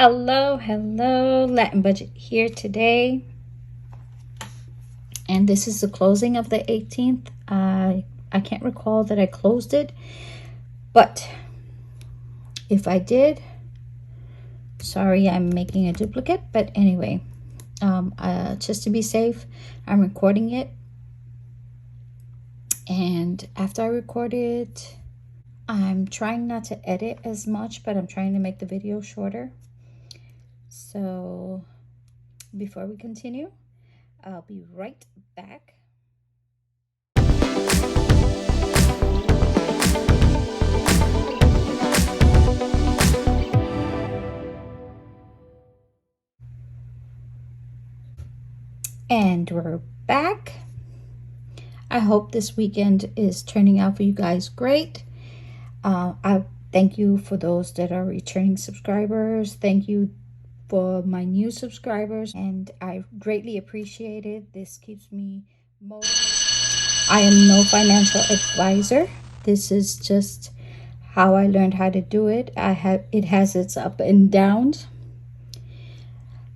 Hello, Latin Budget here today. And this is the closing of the 18th. I can't recall that I closed it, but if I did, sorry, I'm making a duplicate. But anyway, just to be safe, I'm recording it. And after I record it, I'm trying not to edit as much, but I'm trying to make the video shorter. So before we continue, I'll be right back. And we're back. I hope this weekend is turning out for you guys great. I thank you for those that are returning subscribers. Thank you for my new subscribers, and I greatly appreciate it. This keeps me motivated. I am no financial advisor. This is just how I learned how to do it. It has its up and downs.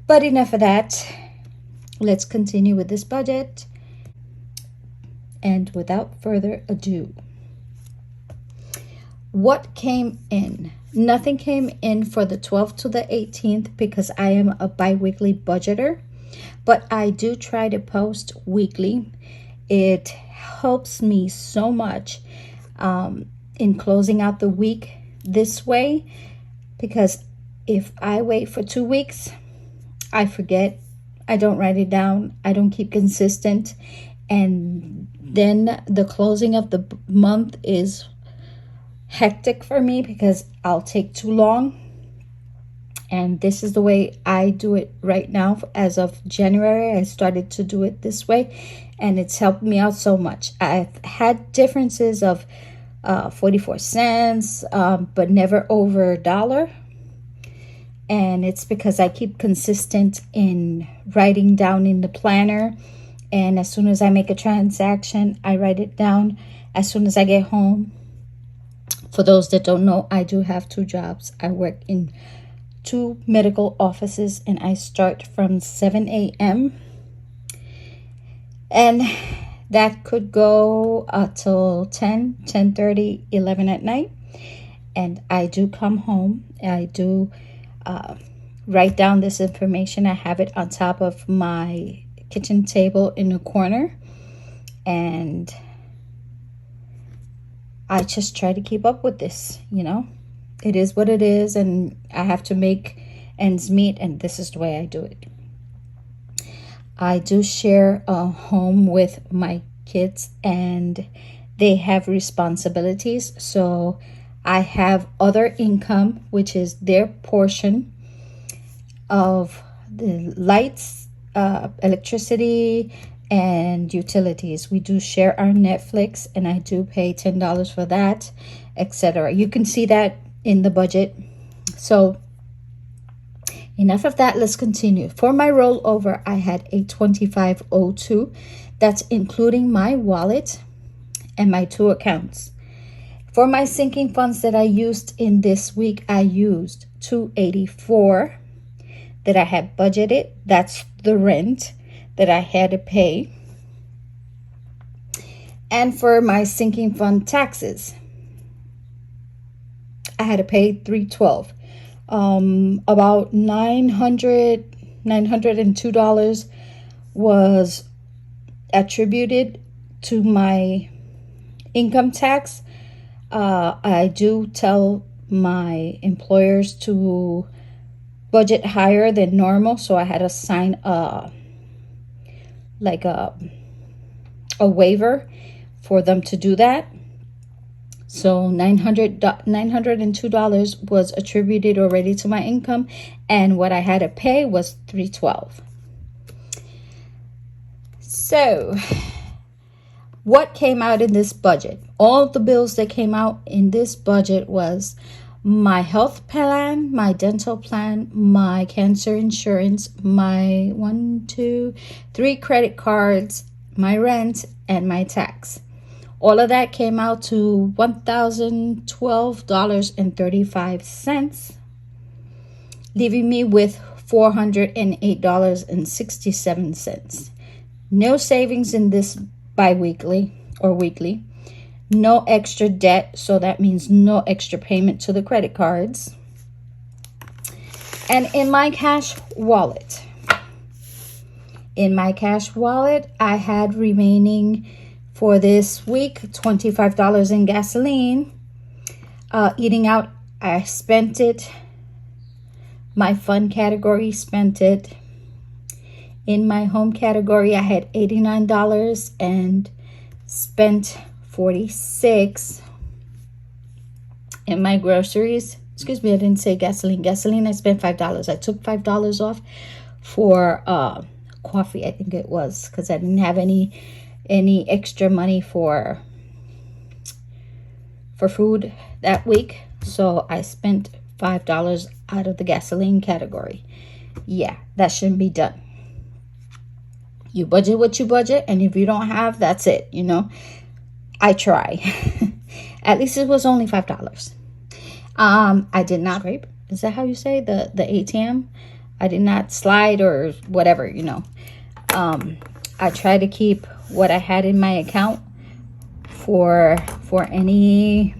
But enough of that. Let's continue with this budget. And without further ado, what came in? Nothing came in for the 12th to the 18th because I am a bi-weekly budgeter, but I do try to post weekly. It helps me so much in closing out the week this way, because if I wait for 2 weeks, I forget. I don't write it down. I don't keep consistent. And then the closing of the month is hectic for me because I'll take too long. And this is the way I do it right now. As of January, I started to do it this way, and it's helped me out so much. I've had differences of 44 cents, but never over $1. And it's because I keep consistent in writing down in the planner. And as soon as I make a transaction, I write it down as soon as I get home. For those that don't know, I do have 2 jobs. I work in 2 medical offices, and I start from 7 a.m. And that could go till 10, 10:30, 11 at night. And I do come home. I do write down this information. I have it on top of my kitchen table in the corner, and I just try to keep up with this. It is what it is, and I have to make ends meet, and this is the way I do it. I do share a home with my kids, and they have responsibilities, so I have other income, which is their portion of the lights, electricity, and utilities. We do share our Netflix, and I do pay $10 for that, etc. You can see that in the budget. So enough of that. Let's continue. For my rollover, I had a $25.02. That's including my wallet and my 2 accounts. For my sinking funds that I used in this week, I used $284 that I had budgeted. That's the rent that I had to pay. And for my sinking fund taxes, I had to pay $312. About $902 was attributed to my income tax. I do tell my employers to budget higher than normal, so I had to sign a waiver for them to do that. So $902 was attributed already to my income, and what I had to pay was $312. So what came out in this budget? All of the bills that came out in this budget was my health plan, my dental plan, my cancer insurance, my 1, 2, 3 credit cards, my rent, and my tax. All of that came out to $1,012.35. leaving me with $408.67. No savings in this bi-weekly or weekly. No extra debt, so that means no extra payment to the credit cards. And in my cash wallet, I had remaining for this week $25 in gasoline. Eating out, I spent it. My fun category spent it. In my home category, I had $89 and spent $46. In my groceries, excuse me, I didn't say gasoline. Gasoline, I spent $5. I took $5 off for coffee, I think it was, because I didn't have any extra money for food that week. So I spent $5 out of the gasoline category. Yeah, that shouldn't be done. You budget what you budget, and if you don't have, that's it, you know. I try. At least it was only $5. I did not scrape. Is that how you say the ATM? I did not slide or whatever, you know. I try to keep what I had in my account for any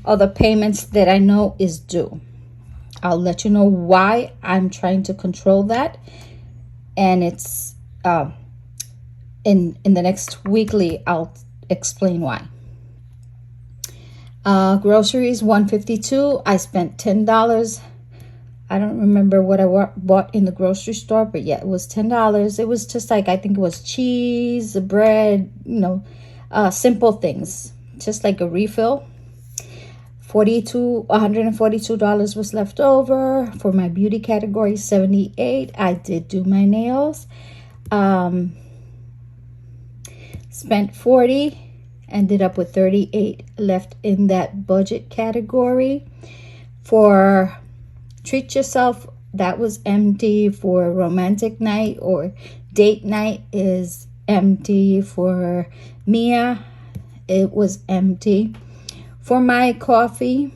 other payments that I know is due. I'll let you know why I'm trying to control that, and it's in the next weekly I'll explain why. Groceries, $152. I spent $10. I don't remember what I bought in the grocery store, but yeah, it was $10. It was just like, I think it was cheese, bread, you know, simple things, just like a refill. $142 was left over. For my beauty category, $78. I did do my nails. Spent $40. Ended up with $38 left in that budget category. For treat yourself, that was empty. For romantic night or date night is empty. For Mia, it was empty. For my coffee,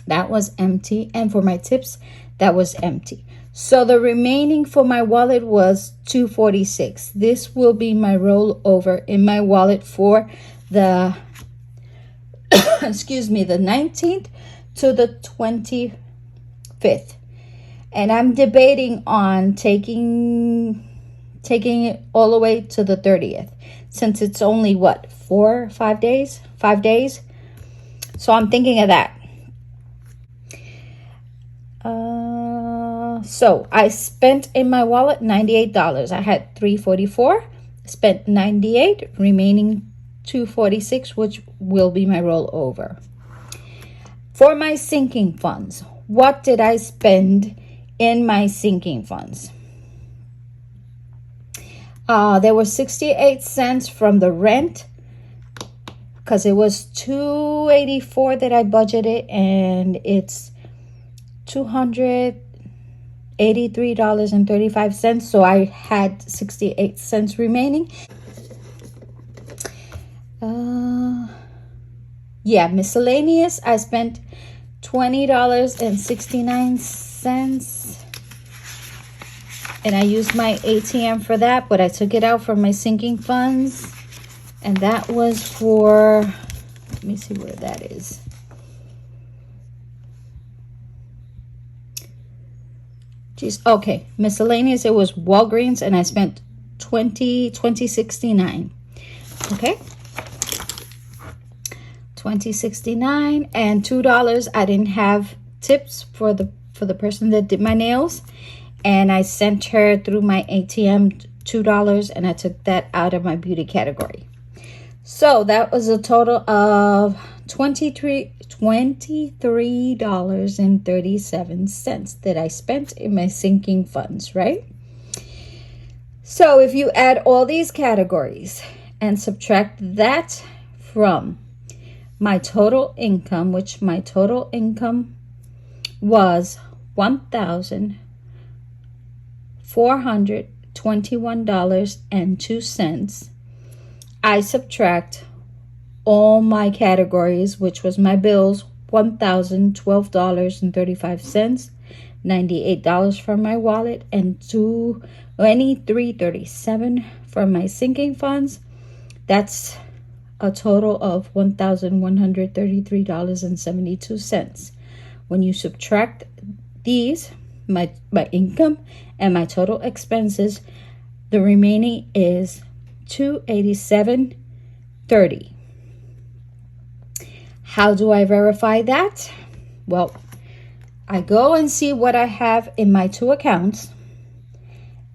that was empty. And for my tips, that was empty. So the remaining for my wallet was $246. This will be my rollover in my wallet for the excuse me, the 19th to the 25th. And I'm debating on taking it all the way to the 30th, since it's only what, 5 days. So I'm thinking of that. So I spent in my wallet $98. I had $344, spent $98, remaining $246, which will be my rollover. For my sinking funds, what did I spend in my sinking funds? There was 68 cents from the rent, because it was $284 that I budgeted, and it's $283.35. So I had 68 cents remaining. Yeah, miscellaneous, I spent $20.69. And I used my ATM for that, but I took it out from my sinking funds. And that was for, let me see where that is. Geez, okay, miscellaneous, it was Walgreens, and I spent $20.69. Okay, $20.69 and $2. I didn't have tips for the person that did my nails, and I sent her through my ATM $2, and I took that out of my beauty category. So that was a total of $23.37 that I spent in my sinking funds, right? So if you add all these categories and subtract that from my total income, which my total income was $1,421.02, I subtract all my categories, which was my bills, $1,012.35, $98 from my wallet, and $23.37 from my sinking funds. That's a total of $1,133.72. When you subtract these, my income and my total expenses, the remaining is $287.30. How do I verify that? Well, I go and see what I have in my two accounts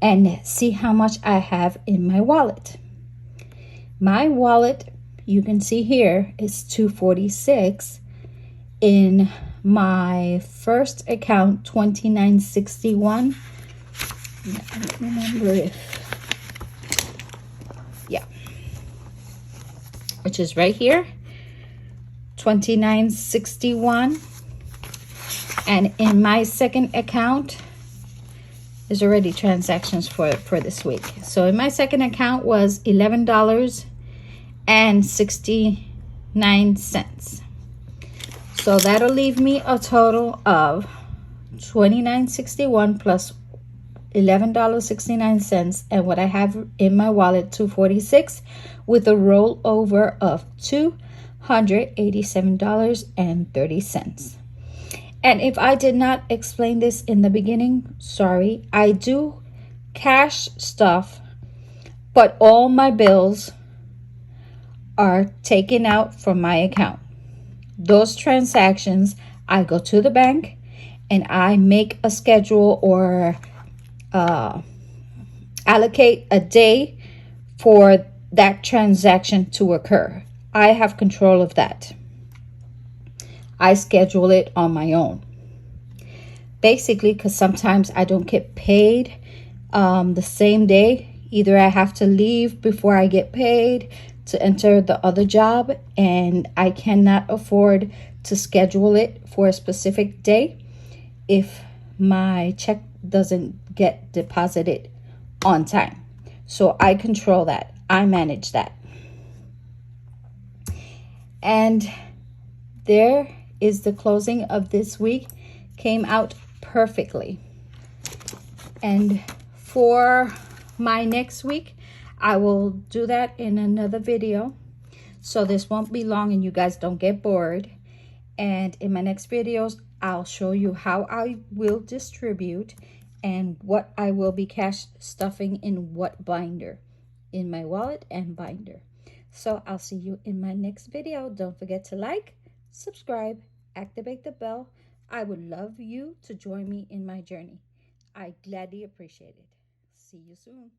and see how much I have in my wallet. My wallet, you can see here, is $246. In my first account, $29.61. I don't remember if, yeah, which is right here, $29.61. And in my second account, there's already transactions for this week. So in my second account was $11.69. So that'll leave me a total of $29.61 plus $11.69, and what I have in my wallet, $246, with a rollover of $287.30. And if I did not explain this in the beginning, sorry. I do cash stuff, but all my bills are taken out from my account. Those transactions, I go to the bank and I make a schedule or allocate a day for that transaction to occur. I have control of that. I schedule it on my own. Basically, because sometimes I don't get paid the same day. Either I have to leave before I get paid to enter the other job, and I cannot afford to schedule it for a specific day if my check doesn't get deposited on time. So I control that. I manage that. And there is the closing of this week. Came out perfectly. And for my next week, I will do that in another video, so this won't be long and you guys don't get bored. And in my next videos, I'll show you how I will distribute and what I will be cash stuffing in what binder, in my wallet and binder. So I'll see you in my next video. Don't forget to like, subscribe, activate the bell. I would love you to join me in my journey. I gladly appreciate it. See you soon.